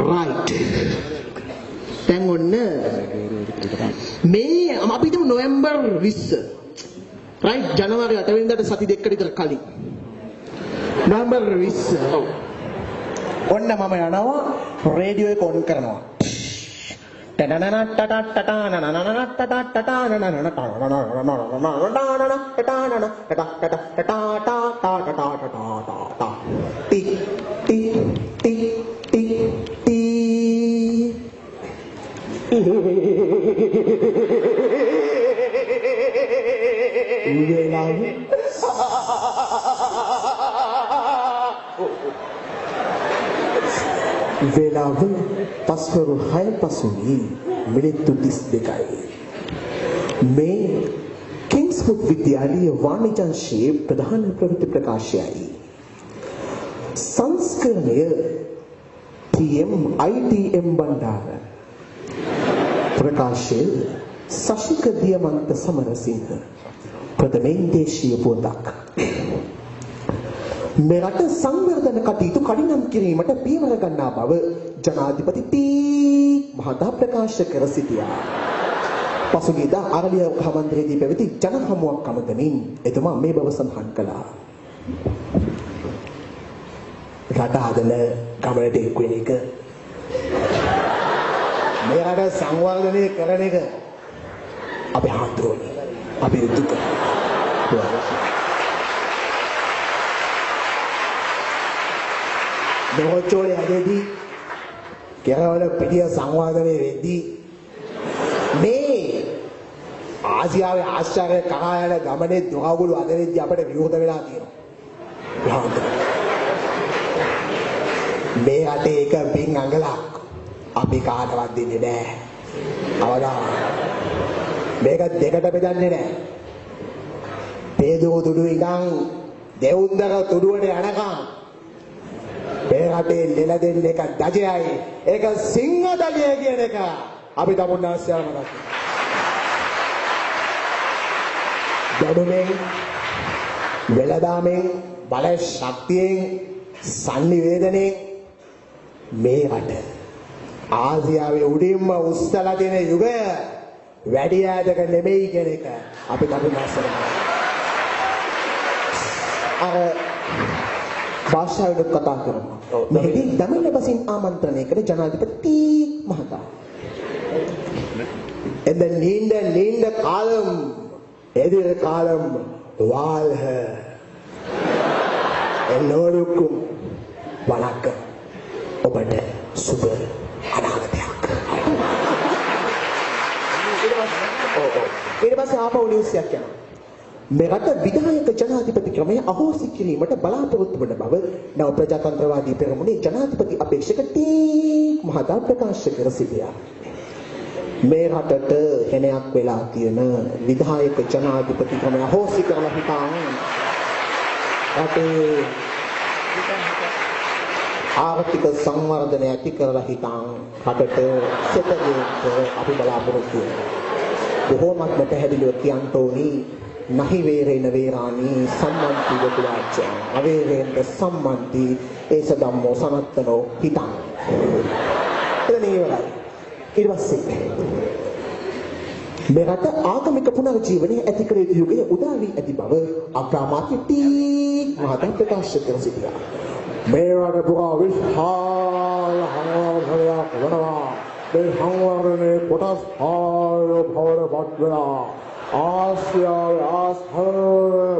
right. දැන් ඔන්න මේ අපි හිතමු නොවැම්බර් 20 right ජනවාරි 8 වෙනිදාට සති දෙකකට විතර කලින් නොවැම්බර් 20 ඔන්න මම යනවා රේඩියෝ එක ඔන් කරනවා වෙලාව පස්වරු 6 පසුවී මිනිත්තු 32යි. මේ කිංස්වුඩ් විද්‍යාලීය වාණිජංශයේ ප්‍රධාන ප්‍රවෘත්ති ප්‍රකාශයයි. සංස්කරණය TM ITM බණ්ඩාර ප්‍රකාශය සශික දියමන්ත සමරසිංහ ප්‍රථමයෙන් දේශීය පුවතක්. මෙරට සංවර්ධන කටයුතු කඩිනම් කිරීමට පියවර ගන්නා බව ජනාධිපති ටී මහතා ප්‍රකාශ කර සිටියා. පසුගියදා අරලිය කමන්දරේදී පැවති ජන හමුවක් අමතමින් එතුමා මේ බව සඳහන් කළා. රට හදන ගමනට එක් වෙන එක මේ රට සංවර්ධනය කරන එක අපේ හාත්‍රෝනේ අපේ දුක. දොහොච්චෝලේ ඇදෙදී කෙරවල පිටිය සංවාදනය වෙද්දී මේ ආසියාවේ ආශ්චර්ය කරා යන ගමනේ දොහගුළු අදෙද්දී අපිට විරුද්ධ වෙලා තියෙනවා. මේ රටේ එක පින් අඟලක් අපි කාටවත් දෙන්නේ නැහැ. අවදා මේක දෙකට බෙදන්නේ නැහැ. පේදෝ තුඩු ඉඳන් දෙවුන්දර තුඩුවට යනකම් මේ රටේ ලෙල දෙන්න එක දජයයි ඒක සිංහදලිය කියන එක අපි තමුන්නාස්යම මතක් දඩුමෙන් වෙලදාමෙන් බල ශක්තියෙන් සංනිවේදනයෙන් මේ රට ආසියාවේ උඩින්ම උස්සලා දෙන යුගය වැඩි ඈතක නෙමෙයි කියන එක අපි තමුන්නාස්යම අර භාෂාවෙන් කතා කරනවා. මෙහිදී දමිළ බසින් ආමන්ත්‍රණය කළ ජනාධිපති මහතා. இந்த நீண்ட நீண்ட காலம் எதிர்காலம் வாழ்க. எல்லோருக்கும் வணக்கம். ඔබට සුබ අනාගතයක්. ඊට පස්සේ ආපහු නිවුස්යක් යනවා. මෙරට විධායක ජනාධිපති ක්‍රමය අහෝසි කිරීමට බලාපොරොත්තු වන බව නව ප්‍රජාතන්ත්‍රවාදී පෙරමුණේ ජනාධිපති අපේක්ෂක ටී මහතා ප්‍රකාශ කර සිටියා. මේ රටට හැනයක් වෙලා තියෙන විධායක ජනාධිපති ක්‍රමය අහෝසි කරලා හිටන් රටේ ආර්ථික සංවර්ධනය ඇති කරලා හිටන් රටට සෙතගෙට අපි බලාපොරොත්තු වෙනවා. බොහෝමත්ම පැහැදිලිව කියන්න ඕනි නහි වේරේන වේරාණි සම්මන්ති වතුලාච්ච අවේරේන්ද සම්මන්ති ඒස ධම්මෝ සනත්තනෝ හිතං. එතන ඉවරයි. ඊට පස්සේ මෙරට ආගමික පුනර්ජීවනයේ ඇති කළ යුතු යුගයේ උදා වී ඇති බව අග්‍රාමාත්‍ය ටී මහතා ප්‍රකාශ කර සිටියා. මේ රට පුරා විශාල හංගවරයක් වනවා. මේ හංගවරනේ කොටස් 6 බවට පත් වෙනවා. ආසියාවේ ආස්ථාන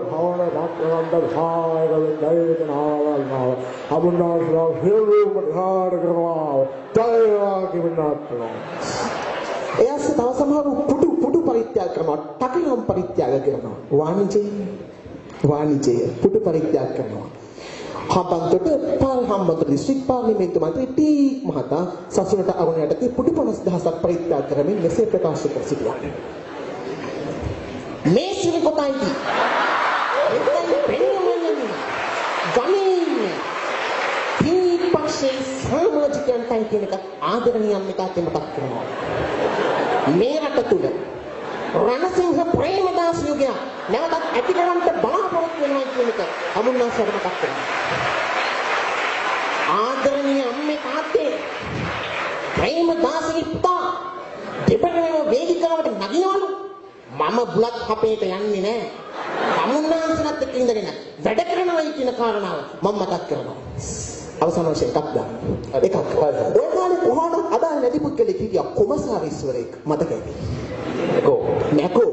භවන බක්කරන්ට සායකල දෛතනාවල්නාව අබුන්නාස්ලා හිරුම ධාර කරනවා තයවා කිවනාත්නවා. එයාස තව සමහර පුටු පරිත්‍යාග කරනවා, ටකලම් පරිත්‍යාග කරනවා. වාණිජය පුටු පරිත්‍යාග කරනවා. හම්බන්තොට හම්බන්තොට දිස්ත්‍රික් පාර්ලිමේන්තු මන්ත්‍රී ටී මහතා සසුනට අරුණ යටතේ පුටු 50000ක් පරිත්‍යාග කරමින් මෙසේ ප්‍රකාශ කර සිටියා. මේ සිරි කොටයි එතන පෙන්වන්නේ ගමේ දීපක්ෂේ සමාජිකයන්ටයි කියන එක ආදරණීයම් එකත් මතක් කරනවා. මේ රට තුල රණසිංහ ප්‍රේමදාස යුගය නැවතත් ඇති කරන්න බලාපොරොත්තු වෙනවා කියන එක හමුන්නාසයට මතක් කරනවා. ආදරණීය අම්මේ තාත්තේ මම බුලත් අපේට යන්නේ නැහැ. තමුන්නාන්සලත් එක්ක ඉඳගෙන වැඩ කරනවයි කියන කාරණාව මම මතක් කරනවා. අවසාන වශයෙන් එකක් දාන්න. එකක්. ඔය කාලේ කොහොමද අදාළ නැති පුද්ගලෙක් හිටියා කොමසාරිස්වරයෙක් මතකයි. නැකෝ.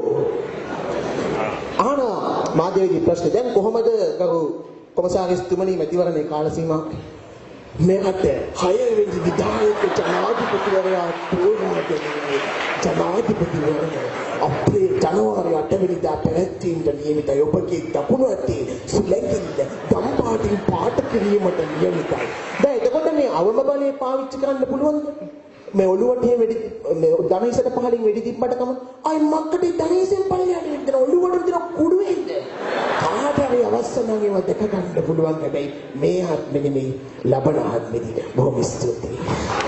මාධ්‍යවේදී ප්‍රශ්න දැන් කොහොමද ගරු කොමසාරිස්තුමනි මැතිවරණේ කාල සීමාව මෙහත 6 වෙනි විධායක ජනාධිපතිවරයා තෝරා ගැනීම ජනාධිපතිවරයා අපේ ජනවාරි 8 වෙනිදා පැවැත්වීමට නියමිතයි. ඔබගේ දකුණු අතේ සුලංගින්ද ගම්පාටින් පාට කිරීමට නියමිතයි. දැන් එතකොට මේ අවම බලය පාවිච්චි කරන්න පුළුවන්ද? මේ ඔළුවට වෙඩි මේ ධනේශට පහලින් වෙඩි තිබ්බට කම අය මක්කට ධනේශෙන් පල්ලයට විතර ඔළුවට විතර කුඩු වෙන්න කාට හරි අවශ්‍ය නම් ඒවා දෙක ගන්න පුළුවන්. හැබැයි මේ ආත්මෙ නෙමෙයි ලබන ආත්මෙදී. බොහොම ස්තුතියි.